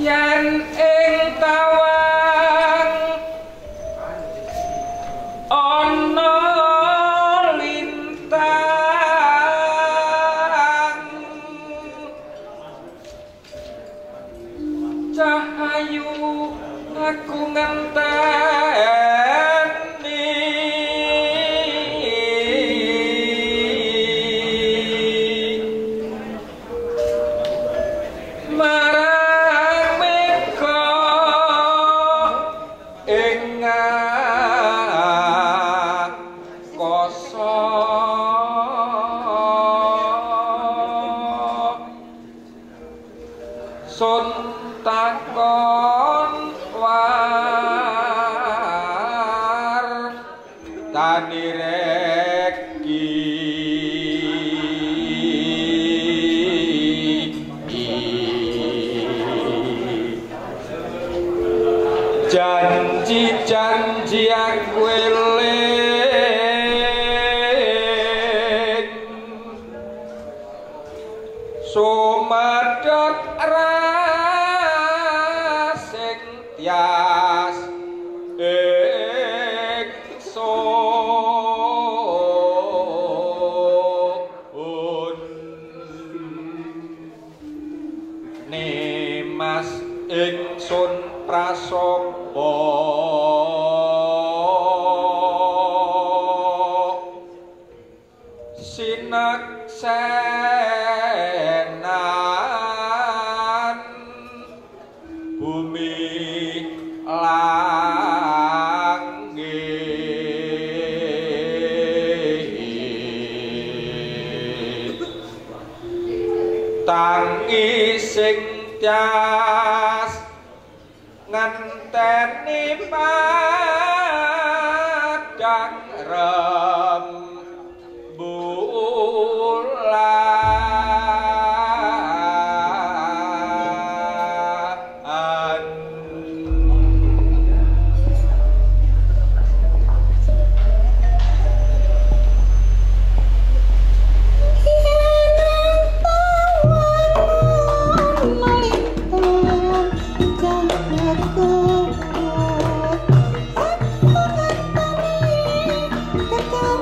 Yen ing tawang ana lintang cahayu aku ngenteni marang mega ing koso sun takon war tani reki janji aku eling sumadot rasing tias ingsun nemas ingsun prasopo sinaksenan bumi langit tangi sing tias ngenteni padang rembulan Aku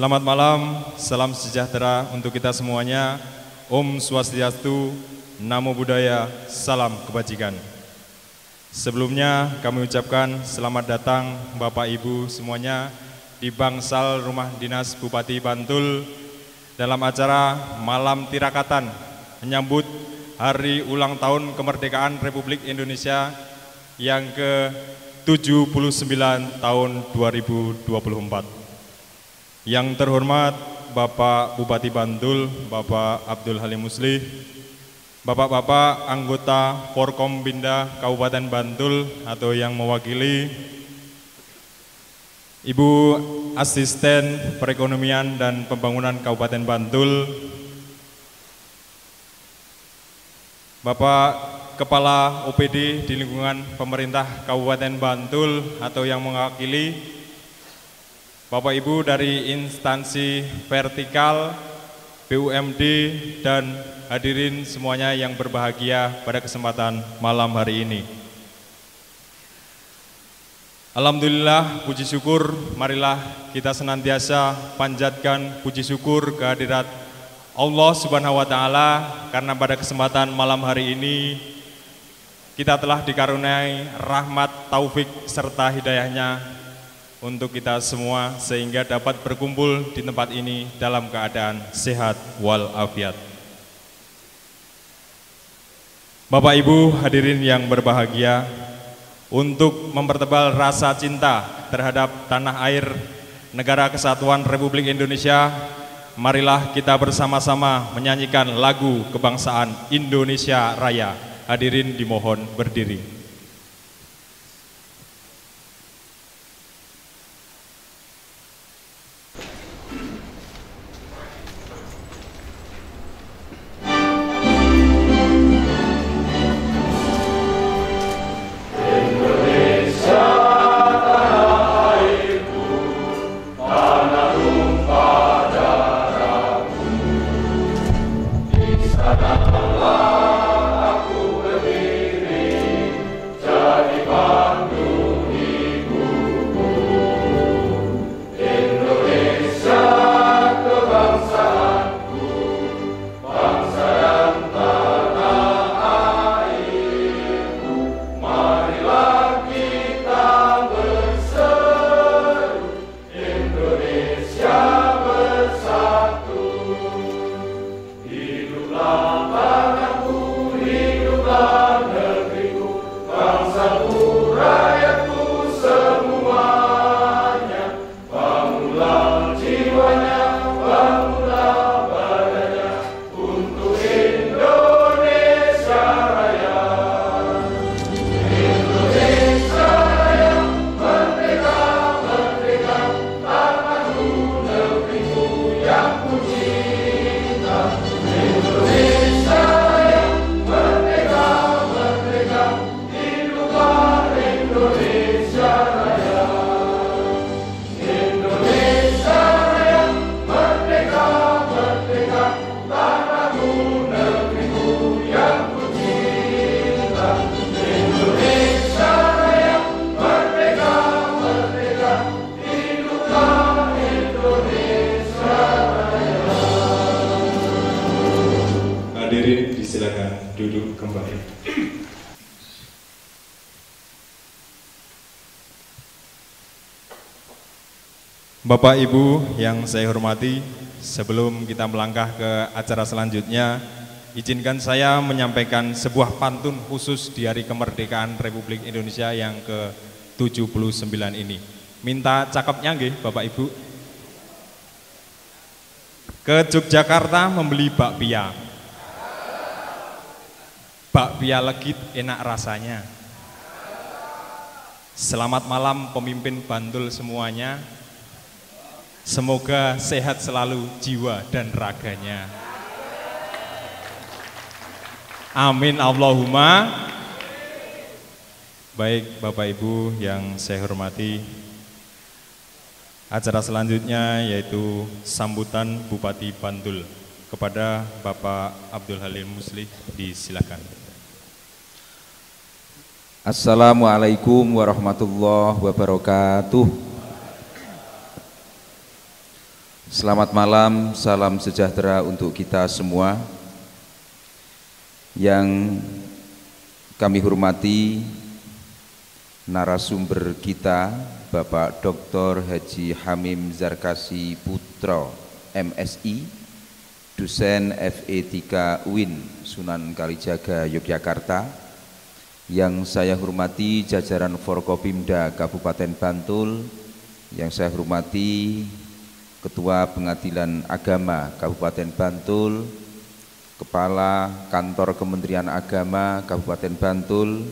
Selamat malam, salam sejahtera untuk kita semuanya. Om Swastiastu, Namo Buddhaya, salam kebajikan. Sebelumnya kami ucapkan selamat datang Bapak Ibu semuanya di Bangsal Rumah Dinas Bupati Bantul dalam acara Malam Tirakatan menyambut Hari Ulang Tahun Kemerdekaan Republik Indonesia yang ke-79 tahun 2024. Yang terhormat Bapak Bupati Bantul, Bapak Abdul Halim Muslih, Bapak-bapak anggota Forkombinda Kabupaten Bantul atau yang mewakili, Ibu Asisten Perekonomian dan Pembangunan Kabupaten Bantul, Bapak Kepala OPD di lingkungan pemerintah Kabupaten Bantul atau yang mewakili, Bapak Ibu dari instansi vertikal, BUMD, dan hadirin semuanya yang berbahagia pada kesempatan malam hari ini. Alhamdulillah, puji syukur, marilah kita senantiasa panjatkan puji syukur kehadirat Allah Subhanahu wa Ta'ala, karena pada kesempatan malam hari ini kita telah dikaruniai rahmat, taufik, serta hidayahnya untuk kita semua sehingga dapat berkumpul di tempat ini dalam keadaan sehat walafiat. Bapak Ibu hadirin yang berbahagia, untuk mempertebal rasa cinta terhadap tanah air Negara Kesatuan Republik Indonesia, marilah kita bersama-sama menyanyikan lagu kebangsaan Indonesia Raya. Hadirin dimohon berdiri. duduk kembali. Bapak Ibu yang saya hormati, sebelum kita melangkah ke acara selanjutnya, izinkan saya menyampaikan sebuah pantun khusus di Hari Kemerdekaan Republik Indonesia yang ke-79 ini. Minta cakepnya nggih Bapak Ibu. Ke Yogyakarta membeli bakpia. Bakpia legit enak rasanya. Selamat malam pemimpin Bantul semuanya. Semoga sehat selalu jiwa dan raganya. Amin Allahumma. Baik Bapak Ibu yang saya hormati, acara selanjutnya yaitu sambutan Bupati Bantul kepada Bapak Abdul Halim Muslih, disilakan. Assalamualaikum warahmatullahi wabarakatuh. Selamat malam, salam sejahtera untuk kita semua. Yang kami hormati narasumber kita, Bapak Dr. Haji Hamim Zarkasi Putro, MSI, dosen FE3 UIN Sunan Kalijaga, Yogyakarta. Yang saya hormati jajaran Forkopimda Kabupaten Bantul, yang saya hormati Ketua Pengadilan Agama Kabupaten Bantul, Kepala Kantor Kementerian Agama Kabupaten Bantul,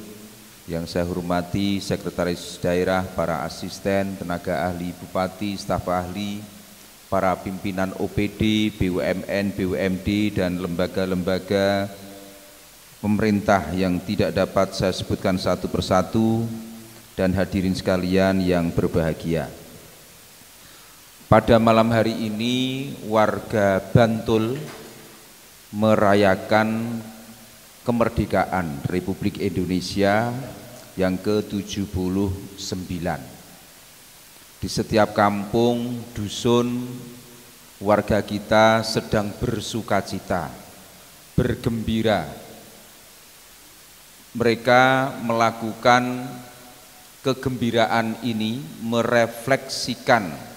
yang saya hormati Sekretaris Daerah, para asisten, tenaga ahli Bupati, staf ahli, para pimpinan OPD, BUMN, BUMD, dan lembaga-lembaga pemerintah yang tidak dapat saya sebutkan satu persatu, dan hadirin sekalian yang berbahagia. Pada malam hari ini warga Bantul merayakan kemerdekaan Republik Indonesia yang ke-79. Di setiap kampung, dusun, warga kita sedang bersukacita, bergembira. Mereka melakukan kegembiraan ini, merefleksikan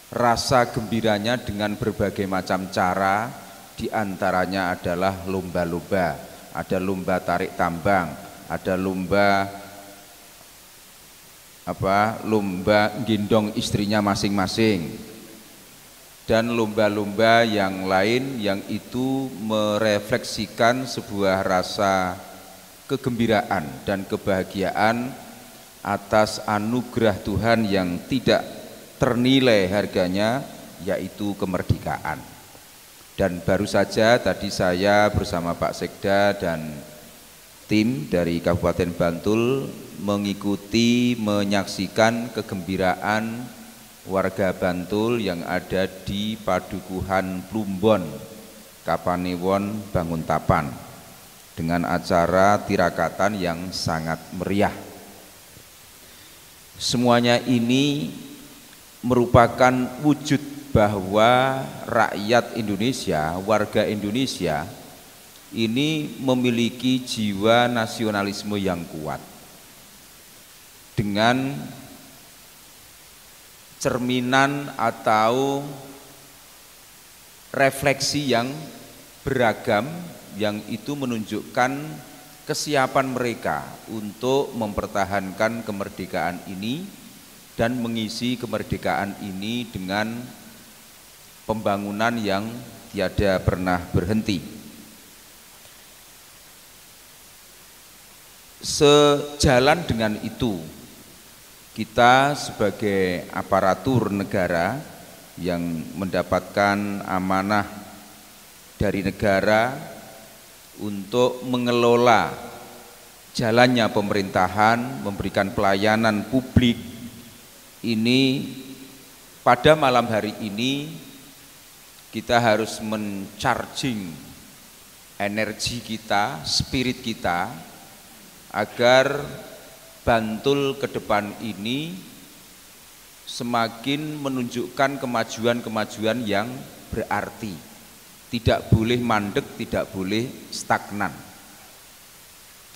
rasa gembiranya dengan berbagai macam cara, diantaranya adalah lomba-lomba. Ada lomba tarik tambang, ada lomba gendong istrinya masing-masing, dan lomba-lomba yang lain yang itu merefleksikan sebuah rasa kegembiraan dan kebahagiaan atas anugerah Tuhan yang tidak ternilai harganya, yaitu kemerdekaan. Dan baru saja tadi saya bersama Pak Sekda dan tim dari Kabupaten Bantul mengikuti, menyaksikan kegembiraan warga Bantul yang ada di Padukuhan Plumbon, Kapanewon, Banguntapan, dengan acara tirakatan yang sangat meriah. Semuanya ini merupakan wujud bahwa rakyat Indonesia, warga Indonesia ini memiliki jiwa nasionalisme yang kuat, dengan cerminan atau refleksi yang beragam, yang itu menunjukkan kesiapan mereka untuk mempertahankan kemerdekaan ini dan mengisi kemerdekaan ini dengan pembangunan yang tiada pernah berhenti. Sejalan dengan itu, kita sebagai aparatur negara yang mendapatkan amanah dari negara untuk mengelola jalannya pemerintahan, memberikan pelayanan publik, ini pada malam hari ini kita harus mencharging energi kita, spirit kita, agar Bantul ke depan ini semakin menunjukkan kemajuan-kemajuan yang berarti. Tidak boleh mandek, tidak boleh stagnan.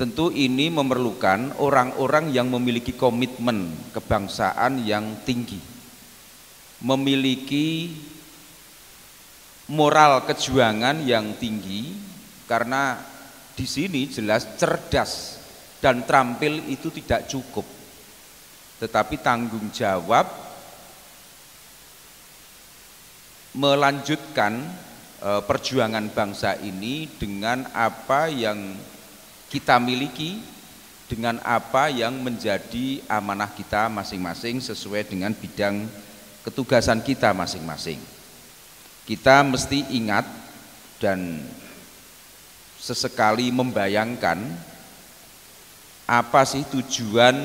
Tentu ini memerlukan orang-orang yang memiliki komitmen kebangsaan yang tinggi, memiliki moral kejuangan yang tinggi, karena di sini jelas cerdas dan terampil itu tidak cukup, tetapi tanggung jawab melanjutkan perjuangan bangsa ini dengan apa yang kita miliki, dengan apa yang menjadi amanah kita masing-masing sesuai dengan bidang ketugasan kita masing-masing. Kita mesti ingat dan sesekali membayangkan apa sih tujuan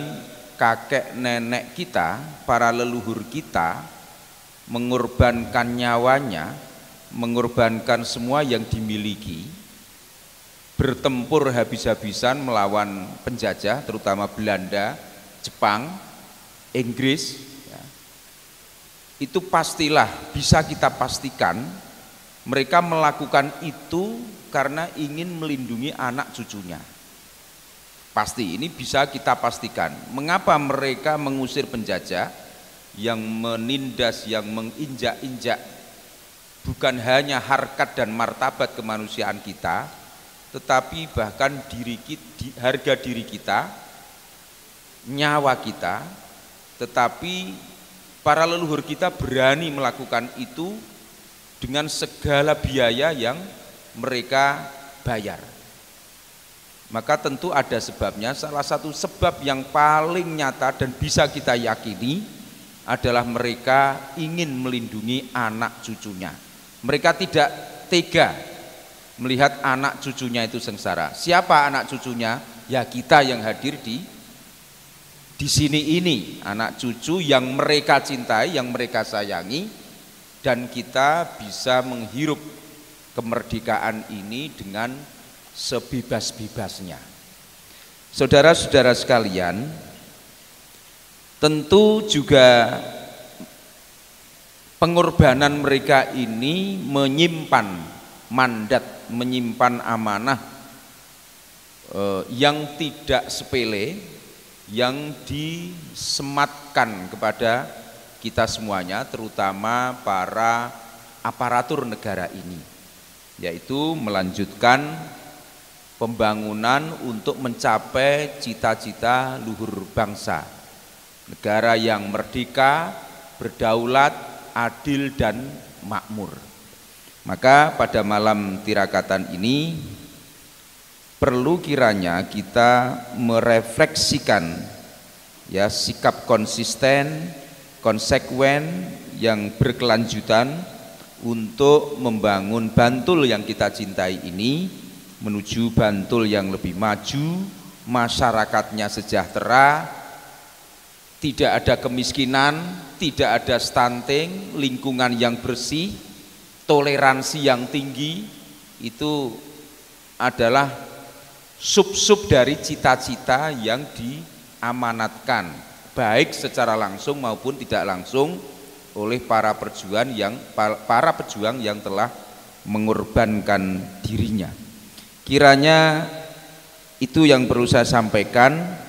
kakek nenek kita, para leluhur kita mengorbankan nyawanya, mengorbankan semua yang dimiliki, bertempur habis-habisan melawan penjajah, terutama Belanda, Jepang, Inggris. Ya. Itu pastilah bisa kita pastikan mereka melakukan itu karena ingin melindungi anak cucunya. Pasti ini bisa kita pastikan. Mengapa mereka mengusir penjajah yang menindas, yang menginjak-injak bukan hanya harkat dan martabat kemanusiaan kita, tetapi bahkan harga diri kita, nyawa kita. Tetapi para leluhur kita berani melakukan itu dengan segala biaya yang mereka bayar. Maka tentu ada sebabnya. Salah satu sebab yang paling nyata dan bisa kita yakini adalah mereka ingin melindungi anak cucunya. Mereka tidak tega melihat anak cucunya itu sengsara. Siapa anak cucunya? Ya kita yang hadir di sini ini, anak cucu yang mereka cintai, yang mereka sayangi, dan kita bisa menghirup kemerdekaan ini dengan sebebas-bebasnya. Saudara-saudara sekalian, tentu juga pengorbanan mereka ini menyimpan mandat, menyimpan amanah yang tidak sepele, yang disematkan kepada kita semuanya, terutama para aparatur negara ini, yaitu melanjutkan pembangunan untuk mencapai cita-cita luhur bangsa, negara yang merdeka, berdaulat, adil dan makmur. Maka pada malam tirakatan ini perlu kiranya kita merefleksikan ya sikap konsisten, konsekuen yang berkelanjutan untuk membangun Bantul yang kita cintai ini menuju Bantul yang lebih maju, masyarakatnya sejahtera, tidak ada kemiskinan, tidak ada stunting, lingkungan yang bersih, toleransi yang tinggi. Itu adalah sub-sub dari cita-cita yang diamanatkan baik secara langsung maupun tidak langsung oleh para pejuang yang telah mengorbankan dirinya. Kiranya itu yang perlu saya sampaikan.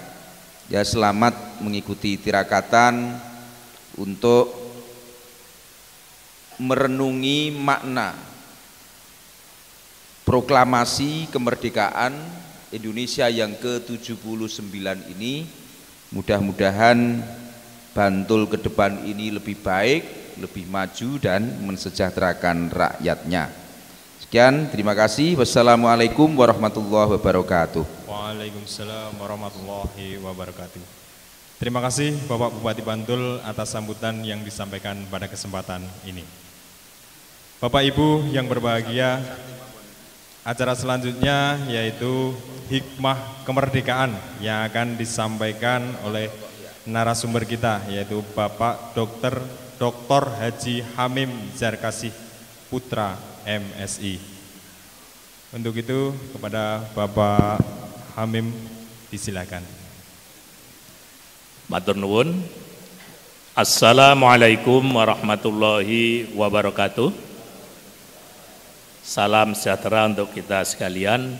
Ya, selamat mengikuti tirakatan untuk merenungi makna proklamasi kemerdekaan Indonesia yang ke-79 ini. Mudah-mudahan Bantul ke depan ini lebih baik, lebih maju dan mensejahterakan rakyatnya. Sekian, terima kasih. Wassalamualaikum warahmatullahi wabarakatuh. Waalaikumsalam warahmatullahi wabarakatuh. Terima kasih Bapak Bupati Bantul atas sambutan yang disampaikan pada kesempatan ini. Bapak Ibu yang berbahagia, acara selanjutnya yaitu hikmah kemerdekaan yang akan disampaikan oleh narasumber kita, yaitu Bapak Dr. Haji Hamim Zarkasih Putra MSI. Untuk itu kepada Bapak Hamim disilakan. Matur nuwun. Assalamualaikum warahmatullahi wabarakatuh. Salam sejahtera untuk kita sekalian.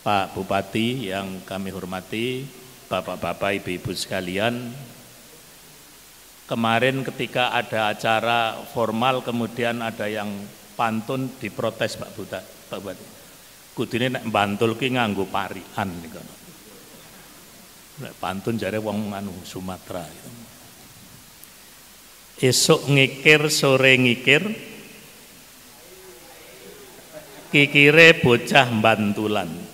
Pak Bupati yang kami hormati, Bapak-bapak, Ibu-ibu sekalian, kemarin ketika ada acara formal kemudian ada yang pantun diprotes Pak Bupati. Kudune nek Bantul ki nganggo parian niku. Nek pantun jare wong anu Sumatera. Esuk ngikir sore ngikir, kikire bocah Bantulan.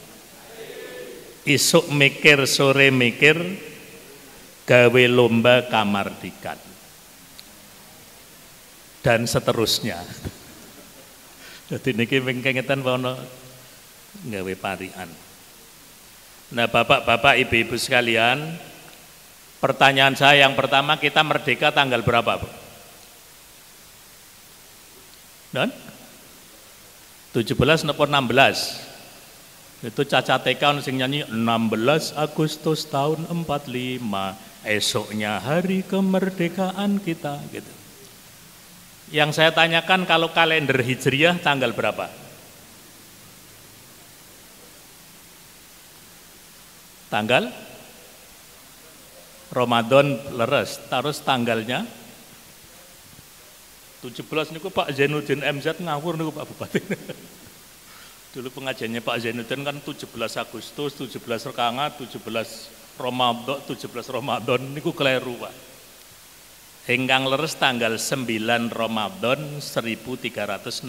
Esuk mikir sore mikir, gawe lomba kamardikan. Dan seterusnya. Jadi niki mengkengetan wono gawe parian. Nah, Bapak-bapak, Ibu-ibu sekalian, pertanyaan saya yang pertama, kita merdeka tanggal berapa, Bu? Dan 17 napa 16? Itu Caca TK sing nyanyi 16 Agustus tahun 45, esoknya hari kemerdekaan kita gitu. Yang saya tanyakan kalau kalender Hijriah tanggal berapa? Tanggal Ramadan leres, terus tanggalnya 17 niku Pak Zainuddin MZ ngawur niku Pak Bupati. Dulu pengajiannya Pak Zainuddin kan 17 Agustus, 17 Rekangat, 17 Ramadan niku keliru Pak. Ingkang leres tanggal 9 Ramadan 1364.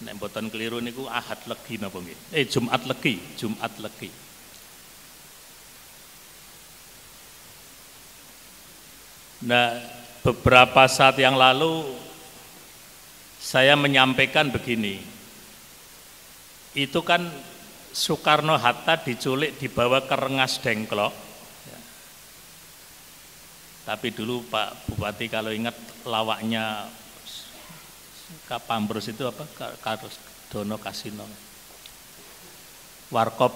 Nek mboten keliru niku Ahad Legi napa nggih? Jumat Legi, Jumat Legi. Nah, beberapa saat yang lalu saya menyampaikan begini. Itu kan Soekarno Hatta diculik dibawa ke Rengas Dengklok. Tapi dulu Pak Bupati kalau ingat lawaknya Kapambrus itu apa? Dono Kasino. Warkop.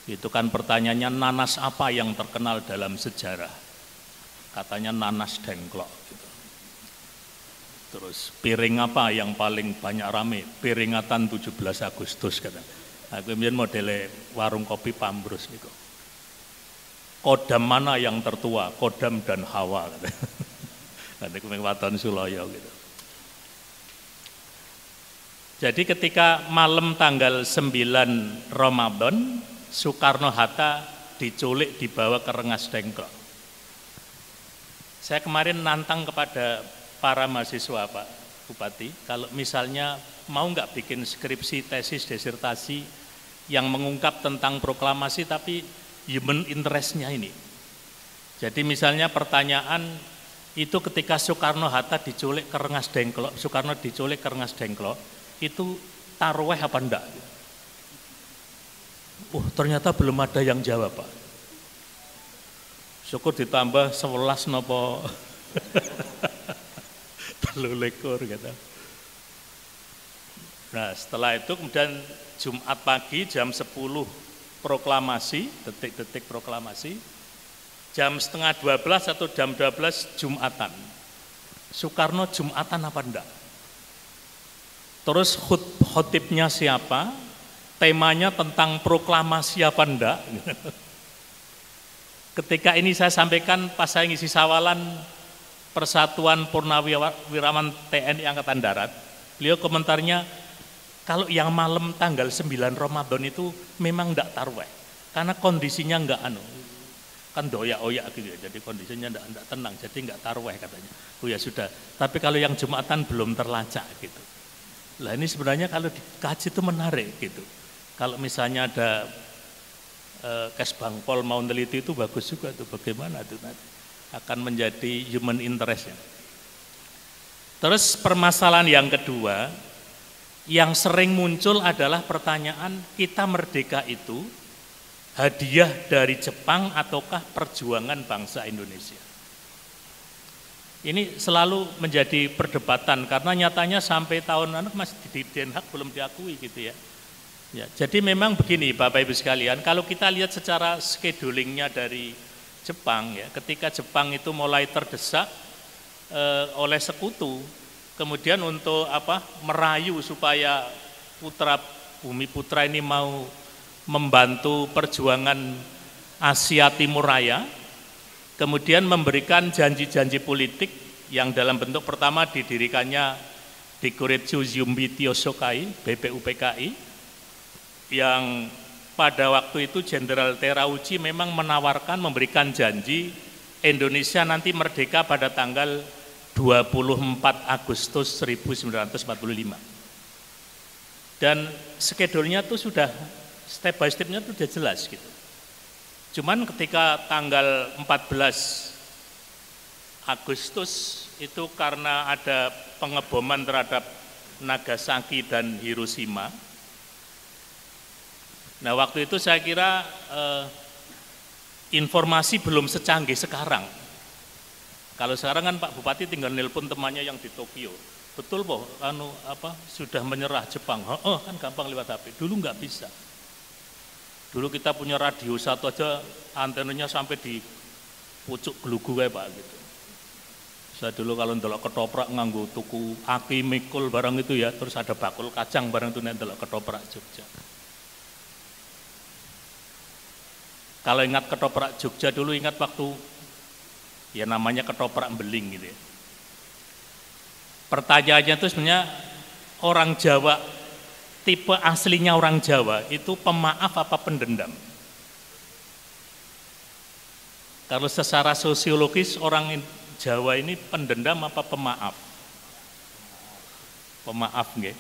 Itu kan pertanyaannya nanas apa yang terkenal dalam sejarah? Katanya nanas Dengklok. Gitu. Terus piring apa yang paling banyak rame? Piringatan 17 Agustus kata. Aku kemudian modele warung kopi Pambrus niku. Kodam mana yang tertua? Kodam dan Hawa kata. Nanti kumeng waton Suloyo gitu. Jadi ketika malam tanggal 9 Ramadan, Soekarno Hatta diculik dibawa ke Rengas Dengklok. Saya kemarin nantang kepada para mahasiswa Pak Bupati, kalau misalnya mau nggak bikin skripsi, tesis, disertasi yang mengungkap tentang proklamasi tapi human interest-nya ini. Jadi misalnya pertanyaan itu ketika Soekarno Hatta diculik ke Rengas Dengklok, Soekarno diculik ke Rengas Dengklok, itu tarweh apa enggak? Ternyata belum ada yang jawab Pak. Syukur ditambah 11 nopo 13 gitu. Nah setelah itu kemudian Jumat pagi jam 10 proklamasi, detik-detik proklamasi, jam setengah 12 atau jam 12 Jumatan. Soekarno Jumatan apa enggak? Terus khotibnya siapa? Temanya tentang proklamasi apa enggak? Ketika ini saya sampaikan pas saya ngisi sawalan Persatuan Purnawirawan TNI Angkatan Darat, beliau komentarnya, kalau yang malam tanggal 9 Ramadan itu memang enggak tarweh, karena kondisinya enggak kan doyak-oyak gitu ya, jadi kondisinya enggak tenang, jadi enggak tarweh katanya. Oh ya sudah, tapi kalau yang Jumatan belum terlacak gitu. Lah ini sebenarnya kalau dikaji itu menarik gitu. Kalau misalnya ada Kesbangpol mau neliti itu bagus juga tuh, bagaimana itu nanti akan menjadi human interest ya. Terus permasalahan yang kedua yang sering muncul adalah pertanyaan, kita merdeka itu hadiah dari Jepang ataukah perjuangan bangsa Indonesia? Ini selalu menjadi perdebatan karena nyatanya sampai tahun masih di Den Haag belum diakui gitu ya. Ya, jadi memang begini Bapak Ibu sekalian, kalau kita lihat secara schedulingnya dari Jepang ya, ketika Jepang itu mulai terdesak oleh sekutu, kemudian untuk merayu supaya putra Bumi Putra ini mau membantu perjuangan Asia Timur Raya, kemudian memberikan janji-janji politik yang dalam bentuk pertama didirikannya Dikoretsu Zumbi Tiosokai, BPUPKI, yang pada waktu itu Jenderal Terauchi memang menawarkan, memberikan janji Indonesia nanti merdeka pada tanggal 24 Agustus 1945. Dan skedulnya itu sudah step by stepnya itu sudah jelas gitu. Cuman ketika tanggal 14 Agustus itu karena ada pengeboman terhadap Nagasaki dan Hiroshima. Nah waktu itu saya kira informasi belum secanggih sekarang. Kalau sekarang kan Pak Bupati tinggal nelpon temannya yang di Tokyo. Betul boh, sudah menyerah Jepang. Kan gampang lewat HP. Dulu nggak bisa. Dulu kita punya radio satu aja antenanya sampai di pucuk gelugu kayak Pak gitu. Saya dulu kalau ndelok ketoprak nganggo tuku aki mikul barang itu ya, terus ada bakul kacang barang itu ndelok ketoprak Jogja. Kalau ingat ketoprak Jogja dulu ingat waktu ya namanya ketoprak beling gitu ya. Pertanyaannya itu sebenarnya orang Jawa, tipe aslinya orang Jawa itu pemaaf apa pendendam? Kalau secara sosiologis orang Jawa ini pendendam apa pemaaf? Pemaaf nggih.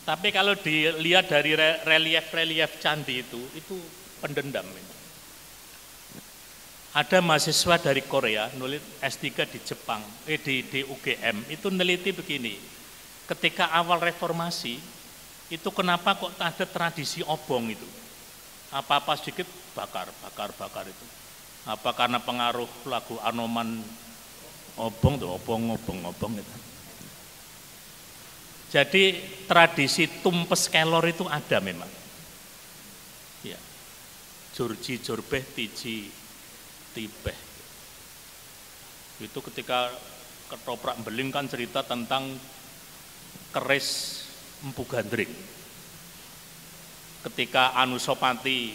Tapi kalau dilihat dari relief candi itu pendendam. Ada mahasiswa dari Korea nulis S3 di Jepang, di UGM itu neliti begini. Ketika awal reformasi itu kenapa kok ada tradisi obong itu? Apa-apa sedikit bakar itu. Apa karena pengaruh lagu Anoman obong itu. Jadi tradisi tumpes kelor itu ada memang. Ya. Jurji jorbeh tiji tibeh. Itu ketika ketoprak beling kan cerita tentang keris Empu Gandring. Ketika Anusapati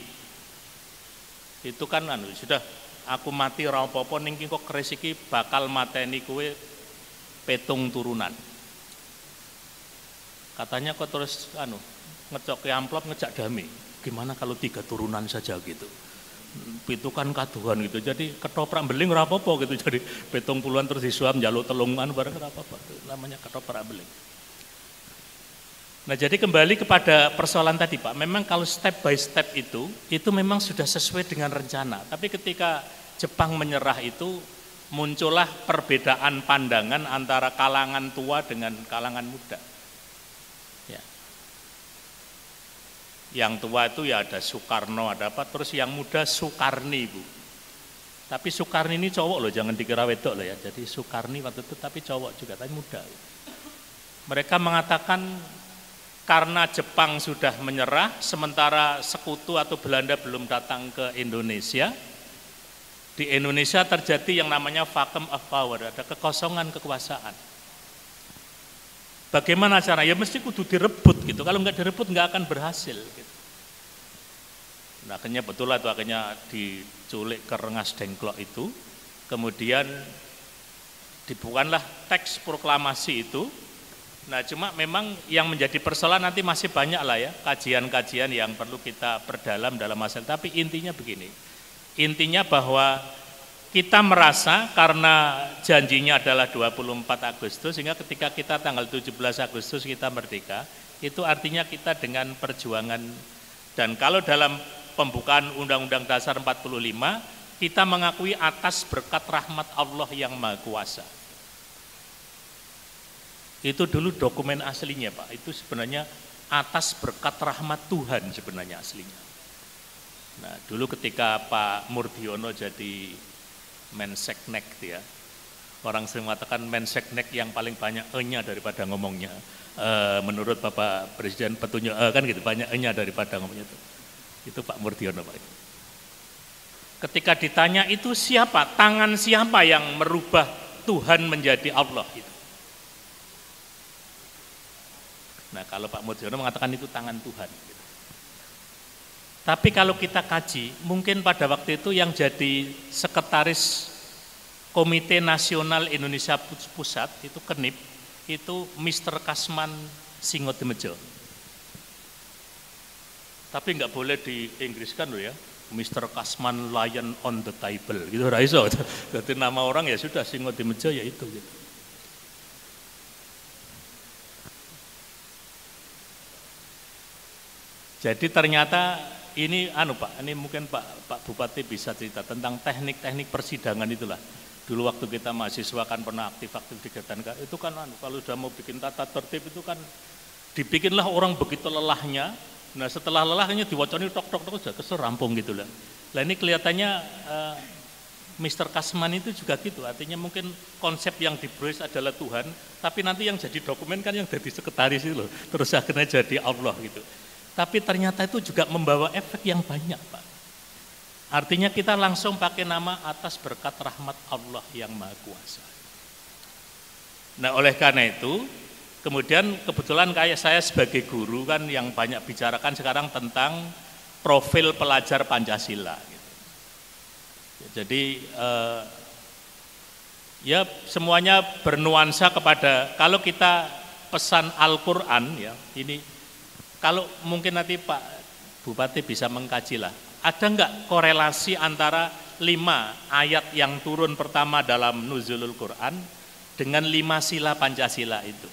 itu kan sudah aku mati ora apa-apa ning kok keris iki bakal mateni kowe petung turunan. Katanya kok terus ngecok ke amplop ngejak damai. Gimana kalau 3 turunan saja gitu. Itu kan kaduhan gitu, jadi ketoprak beling ora apa-apa gitu, jadi 70-an terus disuap njaluk telungan bareng ora apa-apa, itu namanya ketoprak beling. Nah jadi kembali kepada persoalan tadi Pak, memang kalau step by step itu memang sudah sesuai dengan rencana, tapi ketika Jepang menyerah itu muncullah perbedaan pandangan antara kalangan tua dengan kalangan muda. Yang tua itu ya ada Soekarno, ada apa, terus yang muda Soekarni Bu. Tapi Soekarni ini cowok loh, jangan dikira wedok loh ya. Jadi Soekarni waktu itu tapi cowok juga, tapi muda. Mereka mengatakan karena Jepang sudah menyerah, sementara sekutu atau Belanda belum datang ke Indonesia, di Indonesia terjadi yang namanya vacuum of power, ada kekosongan kekuasaan. Bagaimana cara? Ya mesti kudu direbut gitu. Kalau nggak direbut nggak akan berhasil. Gitu. Nah, akhirnya betul lah itu akhirnya diculik ke Rengas Dengklok itu. Kemudian dibuatlah teks proklamasi itu. Nah, cuma memang yang menjadi persoalan nanti masih banyak lah ya kajian-kajian yang perlu kita perdalam dalam masalah. Tapi intinya begini. Intinya bahwa kita merasa karena janjinya adalah 24 Agustus sehingga ketika kita tanggal 17 Agustus kita merdeka, itu artinya kita dengan perjuangan, dan kalau dalam pembukaan Undang-Undang Dasar 45 kita mengakui atas berkat rahmat Allah yang Maha Kuasa. Itu dulu dokumen aslinya Pak, itu sebenarnya atas berkat rahmat Tuhan sebenarnya aslinya. Nah dulu ketika Pak Murdiono jadi Menseknek ya. Orang sering mengatakan Menseknek yang paling banyak E-nya daripada ngomongnya. Menurut Bapak Presiden petunjuk kan gitu, banyak E-nya daripada ngomongnya itu. Itu Pak Murdiono Pak. Ketika ditanya itu siapa? Tangan siapa yang merubah Tuhan menjadi Allah itu? Nah kalau Pak Mudiono mengatakan itu tangan Tuhan. Tapi kalau kita kaji, mungkin pada waktu itu yang jadi sekretaris Komite Nasional Indonesia Pusat, itu KNIP, itu Mr. Kasman Singotemejo. Tapi nggak boleh di Inggriskan loh ya, Mr. Kasman Lion on the Table, gitu raiso. Jadi nama orang ya sudah Singotemejo ya itu gitu. Jadi ternyata ini Pak, ini mungkin Pak Bupati bisa cerita tentang teknik-teknik persidangan itulah. Dulu waktu kita mahasiswa kan pernah aktif-aktif di kegiatan itu kan kalau sudah mau bikin tata tertib itu kan dibikinlah orang begitu lelahnya. Nah setelah lelahnya diwacani tok-tok sudah kesel rampung gitu lah. Nah ini kelihatannya Mr. Kasman itu juga gitu, artinya mungkin konsep yang dibruis adalah Tuhan, tapi nanti yang jadi dokumen kan yang jadi sekretaris itu loh, terus akhirnya jadi Allah gitu. Tapi ternyata itu juga membawa efek yang banyak Pak. Artinya kita langsung pakai nama atas berkat rahmat Allah yang Maha Kuasa. Nah oleh karena itu, kemudian kebetulan kayak saya sebagai guru kan yang banyak bicarakan sekarang tentang profil pelajar Pancasila. Gitu. Jadi ya semuanya bernuansa kepada, kalau kita pesan Al-Quran ya ini, kalau mungkin nanti Pak Bupati bisa mengkaji lah, ada enggak korelasi antara 5 ayat yang turun pertama dalam Nuzulul Quran dengan 5 sila Pancasila itu.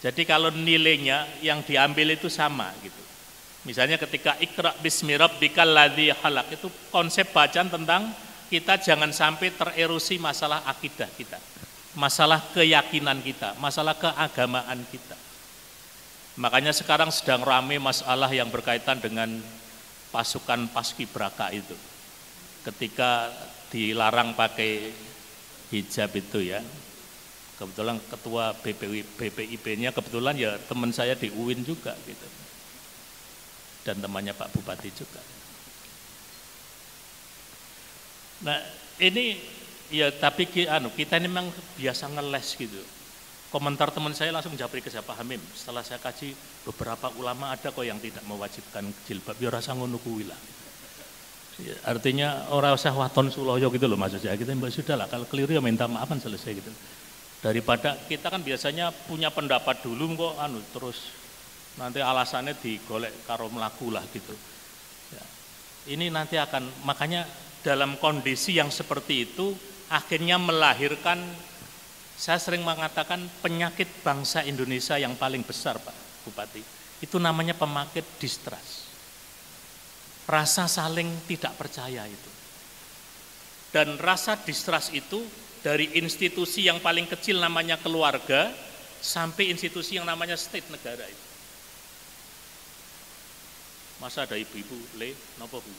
Jadi kalau nilainya yang diambil itu sama gitu. Misalnya ketika Iqra bismi rabbikal ladzi khalaq, itu konsep bacaan tentang kita jangan sampai tererosi masalah akidah kita, masalah keyakinan kita, masalah keagamaan kita. Makanya sekarang sedang ramai masalah yang berkaitan dengan pasukan paskibraka itu. Ketika dilarang pakai hijab itu ya. Kebetulan ketua BPIP-nya kebetulan ya teman saya di UIN juga gitu. Dan temannya Pak Bupati juga. Nah, ini ya tapi kita ini memang biasa ngeles gitu. Komentar teman saya langsung japri ke siapa Hamim. Setelah saya kaji, beberapa ulama ada kok yang tidak mewajibkan jilbab. Ya rasa ngono kuwi lah. Ya, artinya orang usah waton suloyo gitu loh maksud saya. Kita mbak sudah lah, kalau keliru ya minta maafan selesai gitu. Daripada kita kan biasanya punya pendapat dulu kok terus nanti alasannya digolek karo melaku lah gitu. Ya, ini nanti akan, makanya dalam kondisi yang seperti itu akhirnya melahirkan, saya sering mengatakan penyakit bangsa Indonesia yang paling besar Pak Bupati, itu namanya penyakit distrust. Rasa saling tidak percaya itu. Dan rasa distrust itu dari institusi yang paling kecil namanya keluarga, sampai institusi yang namanya state negara itu. Masa ada ibu-ibu, napa Bu?